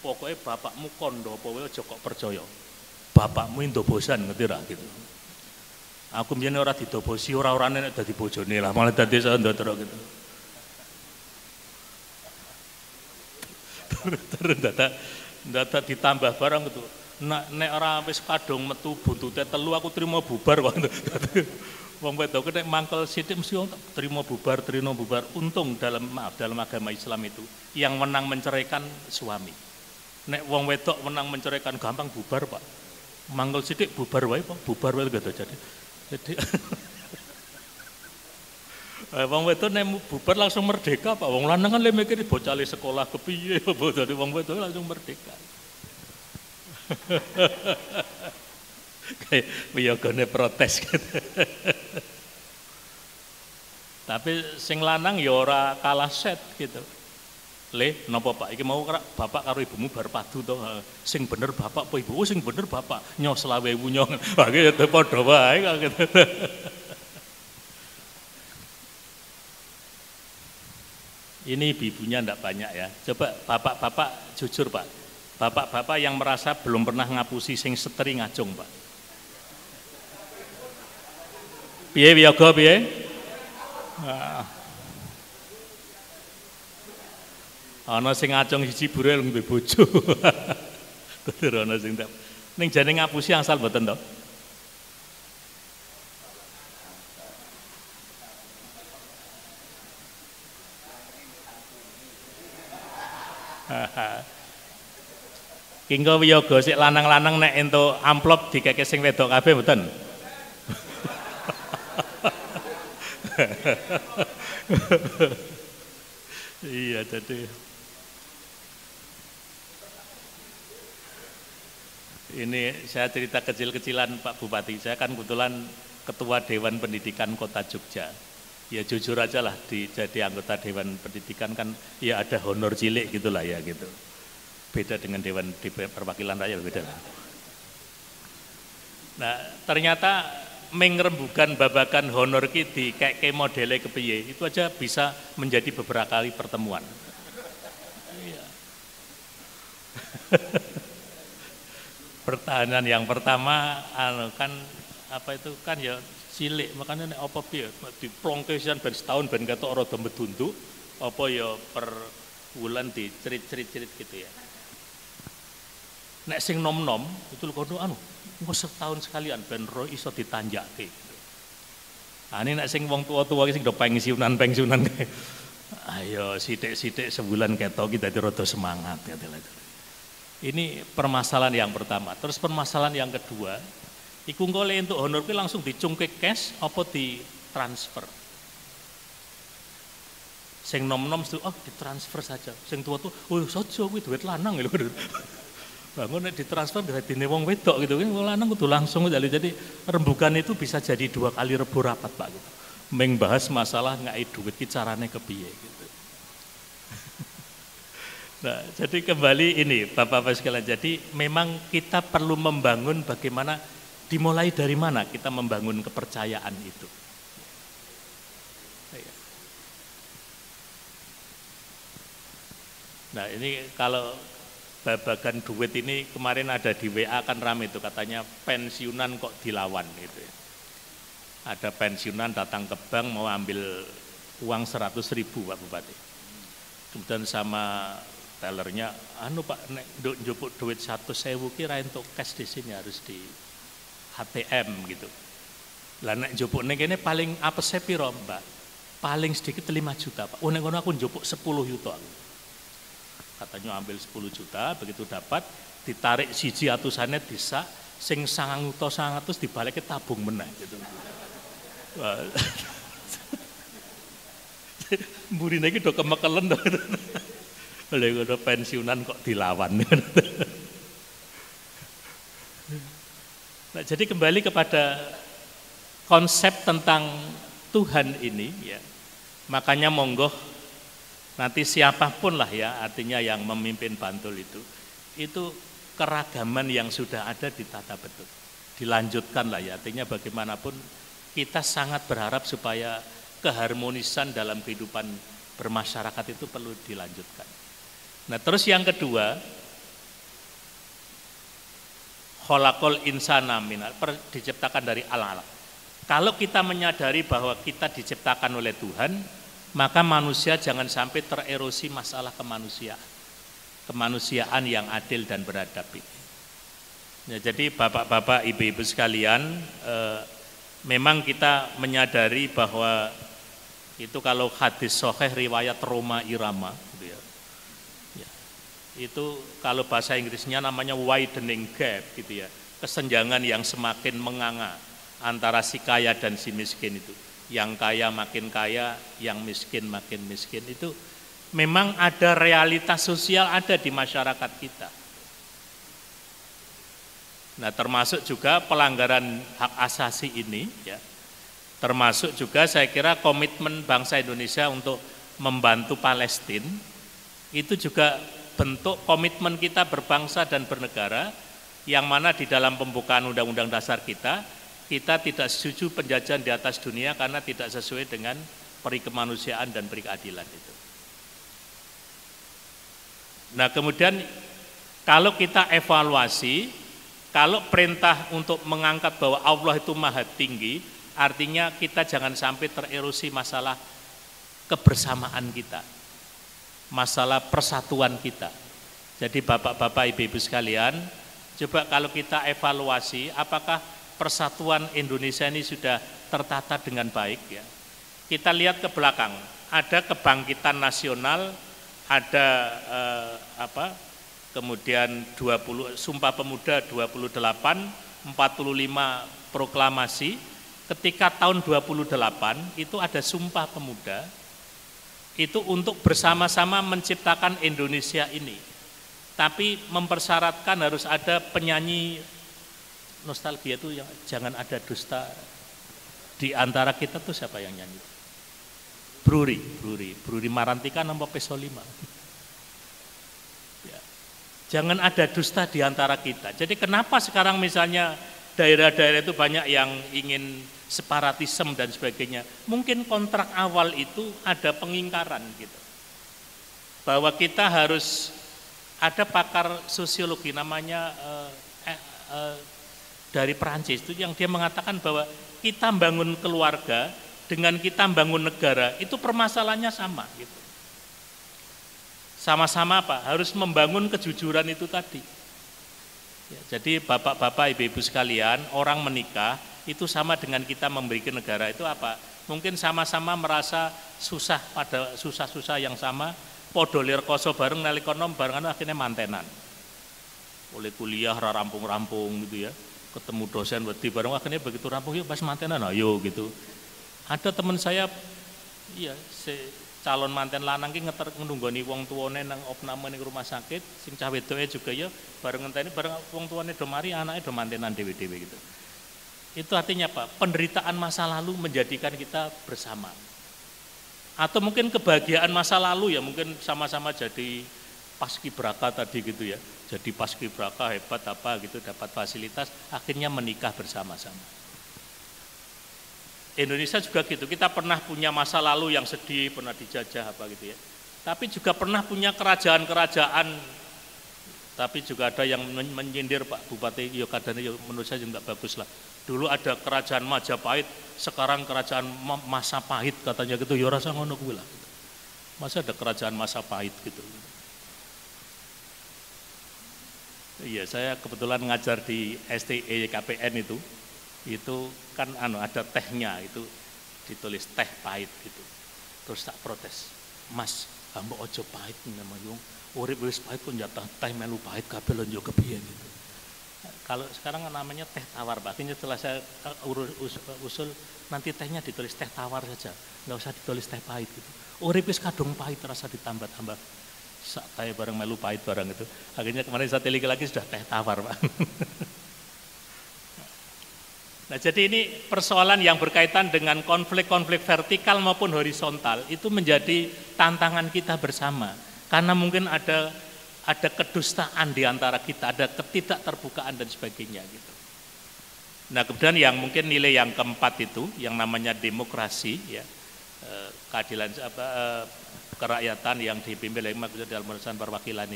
Pokoknya bapakmu kondo, pokoknya aja kok percaya. Bapakmu itu bosan, ngerti ra gitu. Aku mbiyen ora didobosi, ora-orane nek dadi bojone lah, malah dadi sandra gitu. Terus data ditambah barang gitu. Nek ora wis kadung metu buntute telu aku trimo bubar kok. Wong wedok nek mangkel sithik mesti trimo bubar. Untung dalam agama Islam itu yang menang menceraikan suami. Nek wong wedok menang menceraikan gampang bubar, Pak. Mangkel sithik bubar wae, Pak. Bubar wae gitu jadi wong wedok nek bubar langsung merdeka, Pak. Wong lanang kan le mikir bocah le sekolah kepiye, dadi wong wedok langsung merdeka. Kayak wiyogone protes gitu. Tapi sing lanang ya ora kalah set gitu. Le, napa Pak? Iki mau bapak karo ibumu bar padu to. Sing bener bapak apa ibu? Oh, sing bener bapak. Nyoh 20.000 nyoh. Wah, iki ya padha wae kok gitu. Ini ibu-ibunya ndak banyak ya. Coba bapak-bapak jujur, Pak. Bapak-bapak yang merasa belum pernah ngapusi sing seteri ngajung, Pak. Piye wiyaga piye? Ana sing ngacung siji burel ngombe bojo. Terus ana sing tak. Ning jane ngapusi angsal mboten to? Kingko wiyaga sik lanang-lanang nek entuk amplop dikeke sing wedok kabeh mboten. Iya jadi ini saya cerita kecil-kecilan Pak Bupati. Saya kan kebetulan Ketua Dewan Pendidikan Kota Jogja. Ya jujur aja lah jadi anggota Dewan Pendidikan kan ya ada honor cilik gitulah ya gitu. Beda dengan Dewan Perwakilan Rakyat beda lah. Nah ternyata mengrembukan babakan honor ki kayak modele kepiye itu aja bisa menjadi beberapa kali pertemuan. Iya. Pertahanan yang pertama kan apa itu kan ya cilik makanya nek apa piye diplongkesan ben setahun ben ketok rada medunduk apa ya per bulan dicerit-cerit gitu ya. Nek sing nom-nom itu kono engko setahun sekalian ben ro iso ditanjakke. Ini nek sing wong tua-tua sing do pensiunan. Ayo sithik-sithik sebulan ketok kita rada semangat gitu. Ini permasalahan yang pertama. Terus permasalahan yang kedua, iku engko le entuk honor kuwi langsung dicungkik cash apa ditransfer. Sing nom-nom ditransfer saja. Sing tua-tua, oh saja kuwi duit lanang lho. Bangun ditransfer dadine wong wedok gitu kan, wong lanang kudu langsung jadi rembukan itu bisa jadi 2 kali rebo rapat Pak gitu. Meng bahas masalah ngai duit ki carane kepiye gitu. Nah, jadi kembali ini Bapak-bapak sekalian. Jadi memang kita perlu membangun bagaimana dimulai dari mana kita membangun kepercayaan itu. Nah, ini kalau babagan duit ini kemarin ada di WA kan ramai itu katanya pensiunan kok dilawan gitu ya. Ada pensiunan datang ke bank mau ambil uang 100.000 Pak Bupati. Kemudian sama tellernya, Pak nek njupuk duit 100.000 kira untuk cash di sini harus di ATM gitu. Lah nek njupuk nek kene paling apese piro Mbak? Paling sedikit 5 juta Pak. Oh nek ngono aku njupuk 10 juta. Katanya ambil 10 juta, begitu dapat ditarik siji atusane disa sing 900 dibalik ke tabung meneh gitu. Mburine iki do kemekelen to. Lha ngono pensiunan kok dilawan. Nah, jadi kembali kepada konsep tentang Tuhan ini ya. Makanya monggo nanti siapapun lah ya, artinya yang memimpin Bantul itu keragaman yang sudah ada ditata betul. Dilanjutkan lah ya, artinya bagaimanapun kita sangat berharap supaya keharmonisan dalam kehidupan bermasyarakat itu perlu dilanjutkan. Nah terus yang kedua, khalaqal insana diciptakan dari al-alaq. Kalau kita menyadari bahwa kita diciptakan oleh Tuhan, maka manusia jangan sampai tererosi masalah kemanusiaan yang adil dan beradab ini. Ya, jadi bapak-bapak, ibu-ibu sekalian, memang kita menyadari bahwa itu kalau hadis sahih riwayat Roma Irama, gitu ya. Ya, itu kalau bahasa Inggrisnya namanya widening gap, gitu ya, kesenjangan yang semakin menganga antara si kaya dan si miskin itu. Yang kaya makin kaya, yang miskin makin miskin, itu memang ada realitas sosial ada di masyarakat kita. Nah termasuk juga pelanggaran hak asasi ini ya, termasuk juga saya kira komitmen bangsa Indonesia untuk membantu Palestina, itu juga bentuk komitmen kita berbangsa dan bernegara, yang mana di dalam pembukaan Undang-Undang Dasar kita tidak setuju penjajahan di atas dunia karena tidak sesuai dengan peri kemanusiaan dan peri keadilan itu. Nah kemudian kalau kita evaluasi, kalau perintah untuk mengangkat bahwa Allah itu maha tinggi, artinya kita jangan sampai tererosi masalah kebersamaan kita, masalah persatuan kita. Jadi bapak-bapak, ibu-ibu sekalian, coba kalau kita evaluasi apakah persatuan Indonesia ini sudah tertata dengan baik ya. Kita lihat ke belakang, ada kebangkitan nasional, ada kemudian 20 Sumpah Pemuda 28, 45 proklamasi. Ketika tahun 28 itu ada Sumpah Pemuda, itu untuk bersama-sama menciptakan Indonesia ini. Tapi mempersyaratkan harus ada penyanyi nostalgia itu yang jangan ada dusta di antara kita tuh siapa yang nyanyi? Bruri Marantika nomor peso 5. Ya. Jangan ada dusta di antara kita. Jadi kenapa sekarang misalnya daerah-daerah itu banyak yang ingin separatisme dan sebagainya. Mungkin kontrak awal itu ada pengingkaran gitu. Bahwa kita harus, ada pakar sosiologi namanya dari Perancis itu yang dia mengatakan bahwa kita membangun keluarga dengan kita membangun negara itu permasalahannya sama gitu. Sama-sama apa? Harus membangun kejujuran itu tadi. Ya, jadi bapak-bapak, ibu-ibu sekalian, orang menikah itu sama dengan kita memberikan negara itu apa? Mungkin sama-sama merasa susah pada susah-susah yang sama, podolir koso bareng nalikonom barengan akhirnya mantenan. Oleh kuliah rampung-rampung gitu ya. Ketemu dosen wedi bareng akhirnya begitu rampung yuk pas mantenan ayo gitu. Ada teman saya iya calon manten lanang ki ngunggoni wong tuane nang opname ning rumah sakit, sing cah wedoke juga ya bareng ngenteni bareng wong tuane do mari anake do mantenan dhewe-dhewe gitu. Itu artinya apa? Penderitaan masa lalu menjadikan kita bersama. Atau mungkin kebahagiaan masa lalu ya mungkin sama-sama jadi paskibraka tadi gitu ya. Jadi paskibraka hebat apa gitu dapat fasilitas akhirnya menikah bersama-sama. Indonesia juga gitu. Kita pernah punya masa lalu yang sedih, pernah dijajah apa gitu ya. Tapi juga pernah punya kerajaan-kerajaan. Tapi juga ada yang menyindir Pak Bupati yo kadane yo menurut saya enggak bagus lah. Dulu ada kerajaan Majapahit, sekarang kerajaan masa pahit katanya gitu, ya rasa ngono kuwi lah. Masa ada kerajaan masa pahit gitu. Iya, saya kebetulan ngajar di STE KPN itu kan ada tehnya itu ditulis teh pahit gitu. Terus tak protes, Mas, mbok ojo pahit namanya urip wis pahit kok njatah teh melu pahit kabeh lho yo kepiye gitu. Kalau sekarang namanya teh tawar, akhirnya setelah saya usul nanti tehnya ditulis teh tawar saja, nggak usah ditulis teh pahit gitu. Urip wis kadung pahit rasa ditambah-tambah sak teh bareng melu pahit barang itu. Akhirnya kemarin saya teliti lagi sudah teh tawar, Pak. Nah, jadi ini persoalan yang berkaitan dengan konflik-konflik vertikal maupun horizontal itu menjadi tantangan kita bersama. Karena mungkin ada kedustaan di antara kita, ada ketidakterbukaan dan sebagainya gitu. Nah, kemudian yang mungkin nilai yang keempat itu yang namanya demokrasi ya, keadilan kerakyatan yang dipimpin oleh Majelis Dewan Perwakilan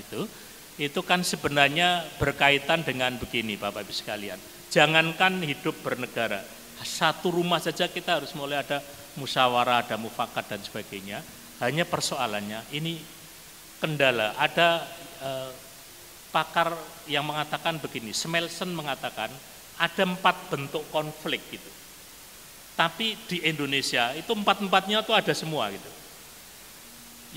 itu kan sebenarnya berkaitan dengan begini Bapak Ibu sekalian. Jangankan hidup bernegara, satu rumah saja kita harus mulai ada musyawarah, ada mufakat dan sebagainya. Hanya persoalannya ini kendala, ada pakar yang mengatakan begini, Smelson mengatakan ada 4 bentuk konflik gitu. Tapi di Indonesia itu 4-4-nya tuh ada semua gitu.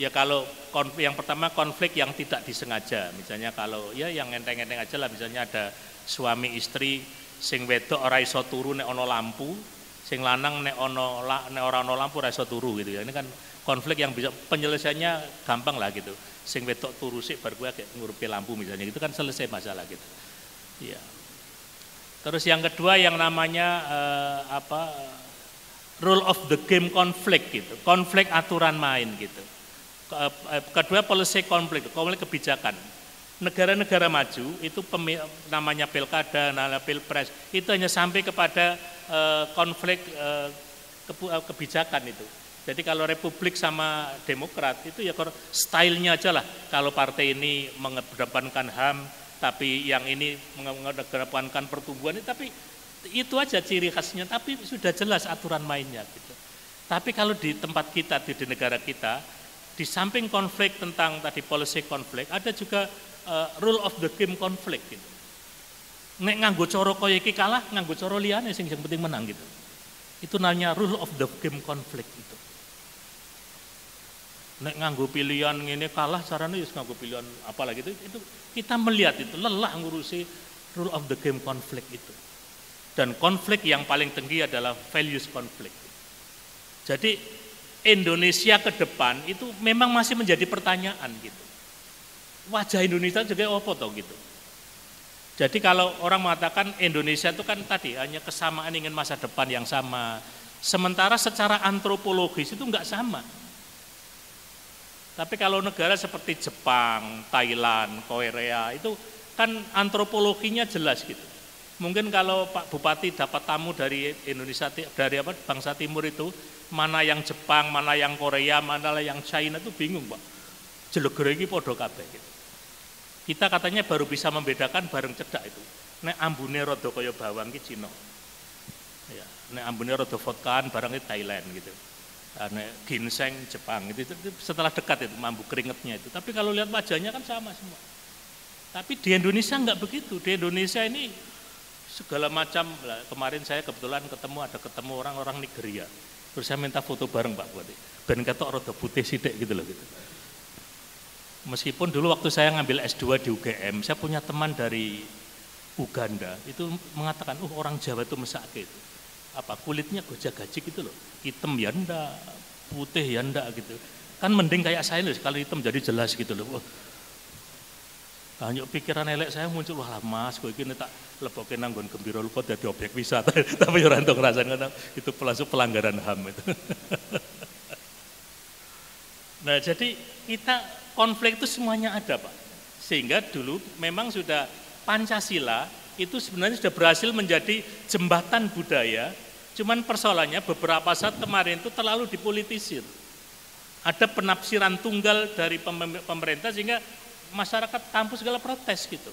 Ya kalau yang pertama konflik yang tidak disengaja, misalnya kalau ya yang enteng-enteng aja lah, misalnya ada suami istri sing wedok ora iso turu nek ana lampu, sing lanang nek ora ana lampu ora iso turu gitu ya. Ini kan konflik yang bisa penyelesaiannya gampang lah gitu. Sing wedok turu sik bar kuwi agek ngurupi lampu misalnya gitu kan selesai masalah gitu. Ya. Terus yang kedua yang namanya rule of the game konflik gitu. Konflik aturan main gitu. Kedua policy konflik kebijakan. Negara-negara maju itu namanya pilkada, namanya pilpres itu hanya sampai kepada konflik kebijakan itu. Jadi kalau Republik sama Demokrat itu ya stylenya aja lah. Kalau partai ini mengedepankan HAM, tapi yang ini mengedepankan pertumbuhan, tapi itu aja ciri khasnya. Tapi sudah jelas aturan mainnya gitu. Tapi kalau di tempat kita, di negara kita, di samping konflik tentang tadi policy konflik, ada juga rule of the game konflik gitu. Nek nganggo cara kaya iki kalah, nganggo cara liyane sing penting menang gitu. Itu namanya rule of the game konflik itu. nek nganggo pilihan ngene kalah caranya wis nganggo pilihan apalagi itu kita melihat itu lelah ngurusi rule of the game konflik itu. Dan konflik yang paling tinggi adalah values konflik. Jadi Indonesia ke depan itu memang masih menjadi pertanyaan gitu. Wajah Indonesia juga apa toh gitu. Jadi kalau orang mengatakan Indonesia itu kan tadi hanya kesamaan ingin masa depan yang sama. Sementara secara antropologis itu enggak sama. Tapi kalau negara seperti Jepang, Thailand, Korea itu kan antropologinya jelas gitu. Mungkin kalau Pak Bupati dapat tamu dari Indonesia, dari bangsa Timur itu, mana yang Jepang, mana yang Korea, mana yang China itu bingung Pak. Jelegere iki padha kabeh gitu. Kita katanya baru bisa membedakan bareng cedak itu. Nek ambune rada kaya bawang ki Cina. Ya, nek ambune rada vodkaan barang itu Thailand gitu. Nek ginseng Jepang itu setelah dekat itu mambu keringetnya itu. Tapi kalau lihat wajahnya kan sama semua. Tapi di Indonesia enggak begitu. Di Indonesia ini segala macam. Kemarin saya kebetulan ketemu orang-orang Nigeria. Terus saya minta foto bareng Pak Bupati. Ben ketok rada putih sithik gitu loh gitu. Meskipun dulu waktu saya ngambil S2 di UGM, saya punya teman dari Uganda itu mengatakan, orang Jawa itu mesake itu. Apa kulitnya gojak-gajik gitu loh, hitam ya ndak, putih ya ndak gitu. Kan mending kayak saya loh, kalau hitam jadi jelas gitu loh. Hanya pikiran elek saya muncul, wah Mas, kok ini tak leboke nanggon gembira lupa jadi objek wisata. Tapi orang tuh ngerasain itu pelanggaran HAM itu. Nah jadi kita konflik itu semuanya ada Pak. Sehingga dulu memang sudah Pancasila itu sebenarnya sudah berhasil menjadi jembatan budaya, cuman persoalannya beberapa saat kemarin itu terlalu dipolitisir. Ada penafsiran tunggal dari pemerintah sehingga masyarakat kampus segala protes gitu.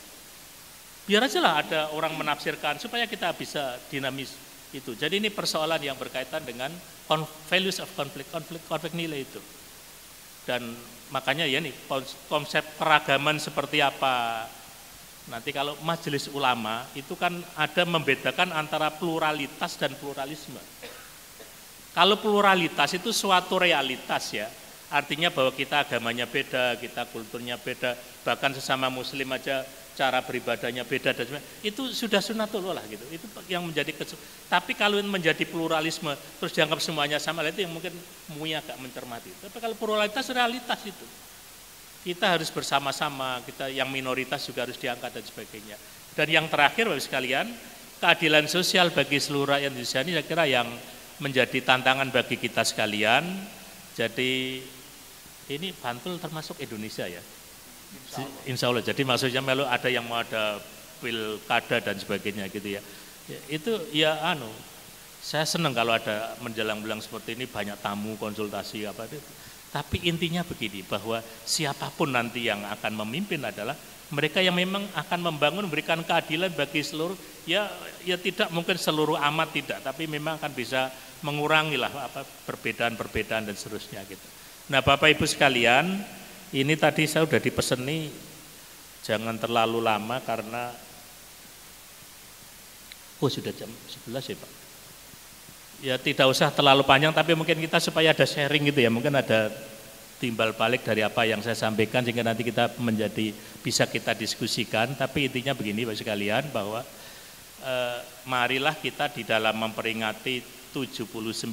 Biar aja lah ada orang menafsirkan supaya kita bisa dinamis itu. Jadi ini persoalan yang berkaitan dengan values of konflik nilai itu. Dan makanya ya nih konsep keragaman seperti apa. Nanti kalau majelis ulama itu kan ada membedakan antara pluralitas dan pluralisme. Kalau pluralitas itu suatu realitas ya, artinya bahwa kita agamanya beda, kita kulturnya beda, bahkan sesama muslim aja cara beribadahnya beda dan sebagainya. Itu sudah sunatullah lah gitu. Itu yang menjadi tapi kalau menjadi pluralisme terus dianggap semuanya sama, itu yang mungkin MUI agak mencermati. Tapi kalau pluralitas realitas itu. Kita harus bersama-sama, kita yang minoritas juga harus diangkat dan sebagainya. Dan yang terakhir Bapak sekalian, keadilan sosial bagi seluruh rakyat Indonesia ini saya kira yang menjadi tantangan bagi kita sekalian. Jadi ini Bantul termasuk Indonesia ya. Insya Allah. Jadi maksudnya melu ada yang mau ada pilkada dan sebagainya gitu ya. Itu ya saya senang kalau ada menjelang-jelang seperti ini banyak tamu konsultasi apa itu. Tapi intinya begini, bahwa siapapun nanti yang akan memimpin adalah mereka yang memang akan membangun, memberikan keadilan bagi seluruh, ya tidak mungkin seluruh amat tidak, tapi memang akan bisa mengurangi lah perbedaan-perbedaan dan seterusnya gitu. Nah Bapak Ibu sekalian, ini tadi saya sudah dipeseni jangan terlalu lama karena sudah jam 11 ya Pak. Ya tidak usah terlalu panjang, tapi mungkin kita supaya ada sharing gitu ya, mungkin ada timbal balik dari apa yang saya sampaikan sehingga nanti kita bisa kita diskusikan. Tapi intinya begini Bapak sekalian, bahwa marilah kita di dalam memperingati 79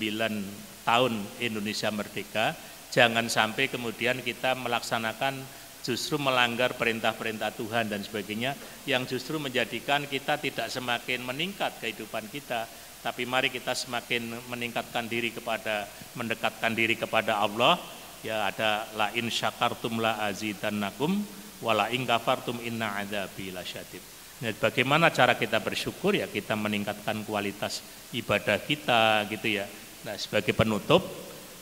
tahun Indonesia Merdeka, jangan sampai kemudian kita melaksanakan justru melanggar perintah-perintah Tuhan dan sebagainya, yang justru menjadikan kita tidak semakin meningkat kehidupan kita, tapi mari kita semakin mendekatkan diri kepada Allah. Ya ada la in syakartum la azidannakum wa la in kafartum inna adzabi lasyadid. Nah, bagaimana cara kita bersyukur ya kita meningkatkan kualitas ibadah kita gitu ya. Nah, sebagai penutup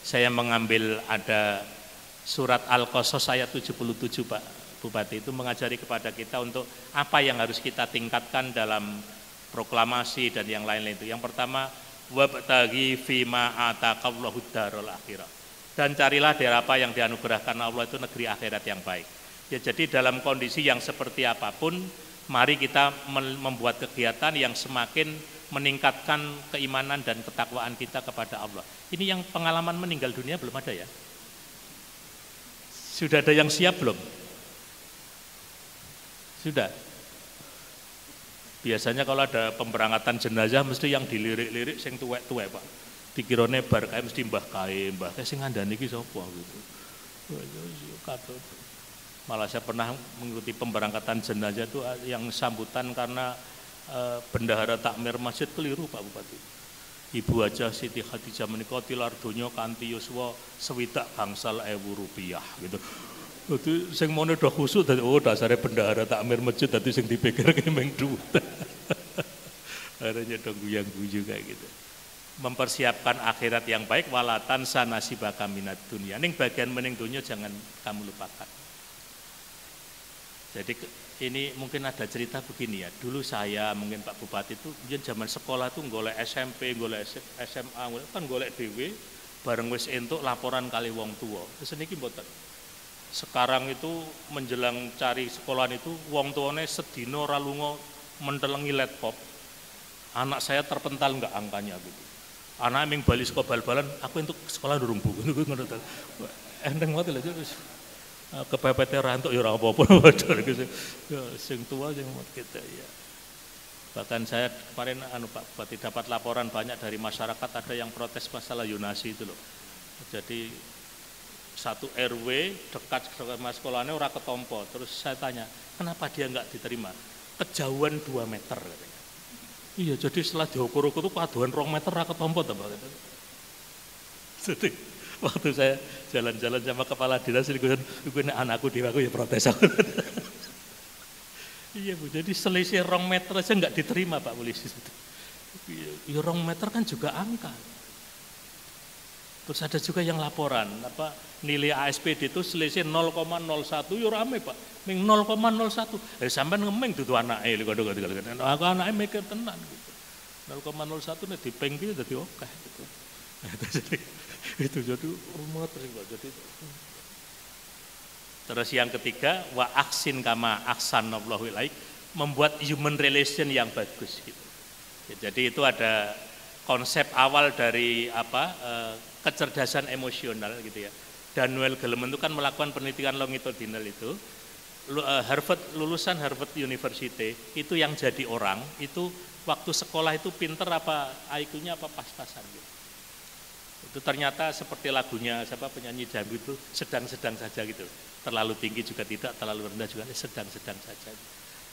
saya mengambil ada surat Al-Qasas ayat 77 Pak Bupati, itu mengajari kepada kita untuk apa yang harus kita tingkatkan dalam proklamasi dan yang lain-lain itu. Yang pertama, wabtaghi fima ataqallahu darul akhirah. Dan carilah dari apa yang dianugerahkan Allah itu negeri akhirat yang baik. Ya, jadi dalam kondisi yang seperti apapun, mari kita membuat kegiatan yang semakin meningkatkan keimanan dan ketakwaan kita kepada Allah. Ini yang pengalaman meninggal dunia belum ada ya. Sudah ada yang siap belum? Sudah. Biasanya kalau ada pemberangkatan jenazah mesti yang dilirik-lirik sing tuwek-tuwek, Pak. Dikirone bar kae mesti mbah kae sing ngandani iki sapa gitu. Malah saya pernah mengikuti pemberangkatan jenazah itu yang sambutan karena bendahara takmir masjid keliru, Pak Bupati. Ibu Hajah Siti Khadijah menika tilar donya kanthi yuswa 60 gangsal ewu rupiah gitu. Dadi sing mone udah khusuk dadi dasare bendahara takmir masjid dadi sing dipikirke meng duit. Arane dong guyang-guyu kayak gitu. Mempersiapkan akhirat yang baik walatan sanasibaka minad dunya. Ning bagian mening dunya jangan kamu lupakan. Jadi ini mungkin ada cerita begini ya. Dulu saya mungkin Pak Bupati itu zaman sekolah tuh golek SMP, golek SMA, kan golek dhewe bareng wis entuk laporan kali wong tua. Terus niki mboten. Sekarang itu menjelang cari sekolahan itu wong tuane sedina ora lunga mentelengi laptop. Anak saya terpental enggak angkanya gitu. Anak ming bali sekolah bal-balan, aku untuk sekolah durung Bu. Ngono ta. Endeng mati lho terus. Kepepete rantuk ya ora apa-apa padahal sing tua sing kita ya. Bahkan saya kemarin Pak Bupati dapat laporan banyak dari masyarakat ada yang protes masalah yonasi itu loh. Jadi satu RW dekat sama sekolahnya ora ketompo. Terus saya tanya, kenapa dia enggak diterima? Kejauhan 2 meter katanya. Iya, jadi setelah diukur-ukur itu kaduan 2 meter ora ketompo ta, Pak. Jadi waktu saya jalan-jalan sama kepala dinas ini anakku di aku ya protes aku. Iya Bu, jadi selisih 2 meter aja nggak diterima Pak Polisi. Ya 2 meter kan juga angka. Terus ada juga yang laporan apa nilai ASPD itu selisih 0,01 ya rame Pak. Ming 0,01. Sampean ngemeng dudu anake kadang-kadang. Aku anake mikir tenan gitu. 0,01 nek dipeng ki dadi akeh gitu. Itu jadi rumah jadi. Terus yang ketiga wa aksin kama ahsanallahu ilaik, membuat human relation yang bagus gitu. Jadi itu ada konsep awal dari kecerdasan emosional gitu ya. Daniel Goleman itu kan melakukan penelitian longitudinal itu. Lulusan Harvard University itu yang jadi orang itu waktu sekolah itu pinter apa IQ-nya apa pas-pasan gitu. Itu ternyata seperti lagunya siapa penyanyi dangdut itu sedang-sedang saja gitu. Terlalu tinggi juga tidak, terlalu rendah juga sedang-sedang saja.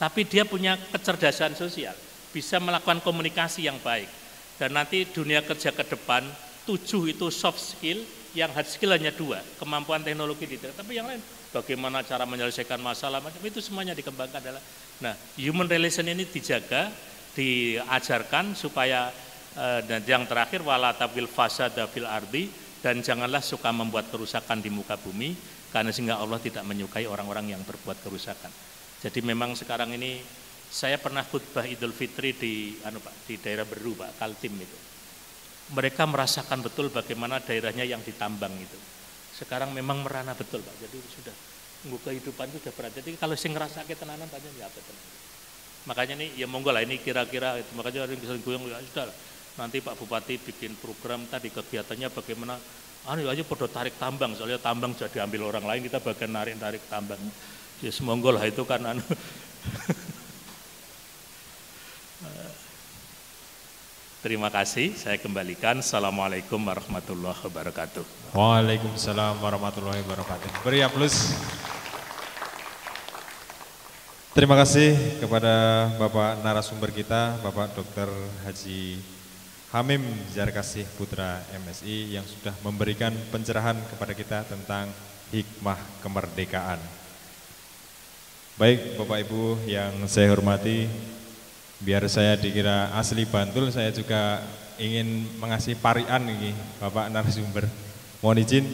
Tapi dia punya kecerdasan sosial, bisa melakukan komunikasi yang baik. Dan nanti dunia kerja ke depan 7 itu soft skill, yang hard skill hanya 2, kemampuan teknologi tidak. Tapi yang lain bagaimana cara menyelesaikan masalah macam itu semuanya dikembangkan adalah. Nah, human relation ini dijaga, diajarkan supaya dan yang terakhir wala tabil fasada fil ardi, dan janganlah suka membuat kerusakan di muka bumi karena sehingga Allah tidak menyukai orang-orang yang berbuat kerusakan. Jadi memang sekarang ini saya pernah khutbah Idul Fitri di daerah Beru Pak, Kaltim itu. Mereka merasakan betul bagaimana daerahnya yang ditambang itu. Sekarang memang merana betul Pak. Jadi sudah kehidupan itu sudah berat. Jadi kalau sing ngrasake tenanan tanya ya apa tenan. Makanya nih ya monggo lah ini kira-kira itu makanya orang bisa goyang ya sudah. Nanti Pak Bupati bikin program tadi kegiatannya bagaimana aja pada tarik tambang, soalnya tambang sudah diambil orang lain, kita bagian narik tambang. Ya semoga lah itu kan Terima kasih, saya kembalikan. Assalamualaikum warahmatullahi wabarakatuh. Waalaikumsalam warahmatullahi wabarakatuh. Beri aplaus. Terima kasih kepada Bapak narasumber kita, Bapak Dr. Haji Hamim Zarkasih Putra MSI yang sudah memberikan pencerahan kepada kita tentang hikmah kemerdekaan. Baik Bapak Ibu yang saya hormati, biar saya dikira asli Bantul, saya juga ingin mengasih parian ini Bapak narasumber. Mohon izin,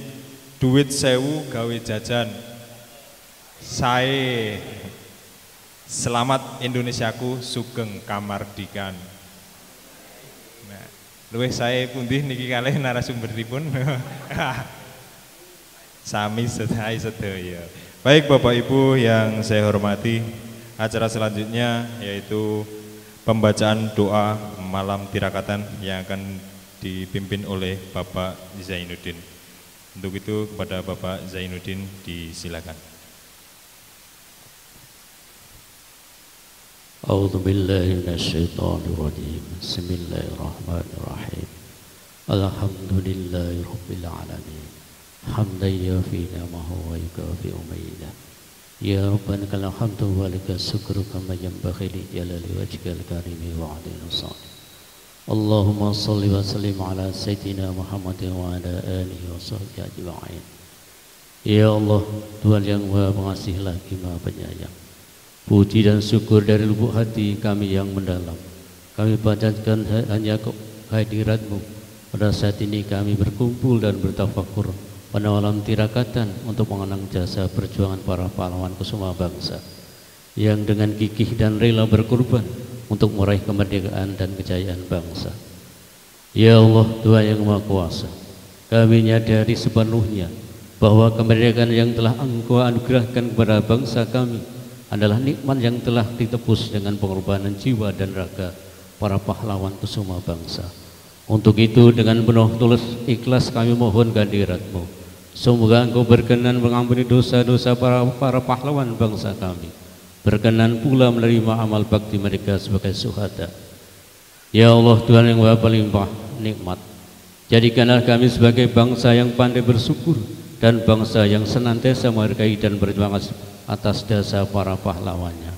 duit sewu gawe jajan. Saya selamat Indonesiaku sugeng kamardikan. Luwih saya pundih niki kalih narasumberipun. Sami sedaya. Baik Bapak Ibu yang saya hormati, acara selanjutnya yaitu pembacaan doa malam tirakatan yang akan dipimpin oleh Bapak Zainuddin. Untuk itu kepada Bapak Zainuddin disilakan. A'udzu billahi minasyaitonir rajim. Bismillahirrahmanirrahim. Alhamdulillahi rabbil alamin. Hamdan yafi ni'amahu wa yukafi'u ma'idah. Ya Rabbana lakal hamdu wa lakal syukru kama yanbaghi li jalali wajhikal karimi wa 'azimi sultanik. Allahumma salli wa sallim ala sayyidina Muhammadin wa ala alihi wa sahbihi ajma'in. Ya Allah, Tuhan yang Maha Pengasih lagi Maha Penyayang, puji dan syukur dari lubuk hati kami yang mendalam kami panjatkan hanya kehadirat-Mu. Pada saat ini kami berkumpul dan bertafakur pada malam tirakatan untuk mengenang jasa perjuangan para pahlawan kusuma bangsa yang dengan gigih dan rela berkorban untuk meraih kemerdekaan dan kejayaan bangsa. Ya Allah, Tuhan yang Maha Kuasa, kami menyadari sepenuhnya bahwa kemerdekaan yang telah Engkau anugerahkan kepada bangsa kami adalah nikmat yang telah ditebus dengan pengorbanan jiwa dan raga para pahlawan kusuma bangsa. Untuk itu dengan penuh tulus ikhlas kami mohon kehadirat-Mu. Semoga Engkau berkenan mengampuni dosa-dosa para pahlawan bangsa kami, berkenan pula menerima amal bakti mereka sebagai syuhada. Ya Allah, Tuhan yang Maha Pelimpah nikmat, jadikanlah kami sebagai bangsa yang pandai bersyukur dan bangsa yang senantiasa menghargai dan berterima kasih atas jasa para pahlawannya.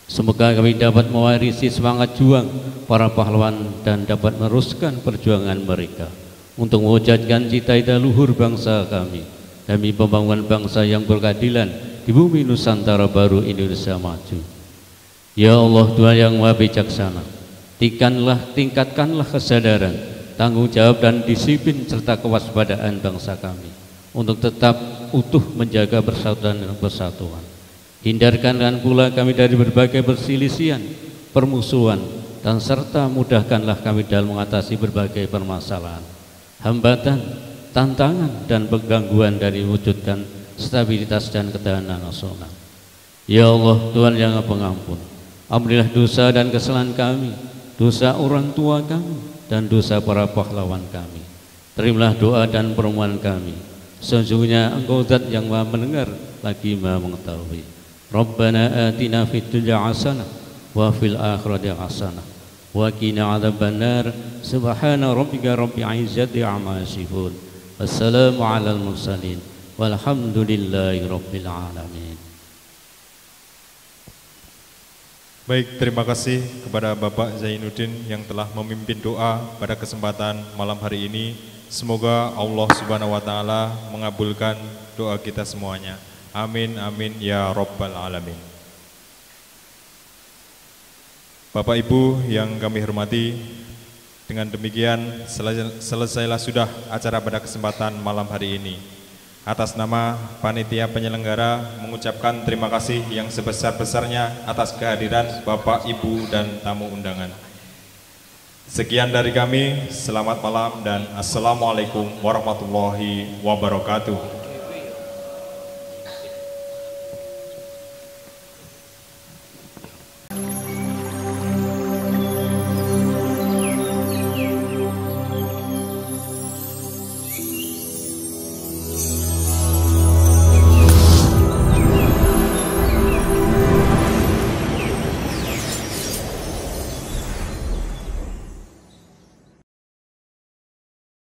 Semoga kami dapat mewarisi semangat juang para pahlawan dan dapat meneruskan perjuangan mereka untuk mewujudkan cita-cita luhur bangsa kami demi pembangunan bangsa yang berkeadilan di bumi Nusantara baru Indonesia maju. Ya Allah, Tuhan yang Maha Bijaksana, tingkatkanlah kesadaran, tanggung jawab dan disiplin serta kewaspadaan bangsa kami untuk tetap utuh menjaga persatuan dan persatuan. Hindarkanlah pula kami dari berbagai perselisihan, permusuhan, dan serta mudahkanlah kami dalam mengatasi berbagai permasalahan, hambatan, tantangan, dan penggangguan dari mewujudkan stabilitas dan ketahanan nasional. Ya Allah, Tuhan yang Maha Pengampun, ampunilah dosa dan kesalahan kami, dosa orang tua kami, dan dosa para pahlawan kami. Terimalah doa dan permohonan kami. Sesungguhnya Engkau Zat yang Maha mendengar lagi Maha mengetahui. Rabbana atina fid dunya hasanah wa fil akhirati hasanah wa qina adzabannar. Subhana rabbika rabbil izzati amma yasifun. Wassalamu alal mursalin. Walhamdulillahi rabbil alamin. Baik, terima kasih kepada Bapak Zainuddin yang telah memimpin doa pada kesempatan malam hari ini. Semoga Allah Subhanahu wa taala mengabulkan doa kita semuanya. Amin amin ya rabbal alamin. Bapak Ibu yang kami hormati, dengan demikian selesailah sudah acara pada kesempatan malam hari ini. Atas nama panitia penyelenggara mengucapkan terima kasih yang sebesar-besarnya atas kehadiran Bapak, Ibu, dan tamu undangan. Sekian dari kami, selamat malam dan Assalamualaikum warahmatullahi wabarakatuh.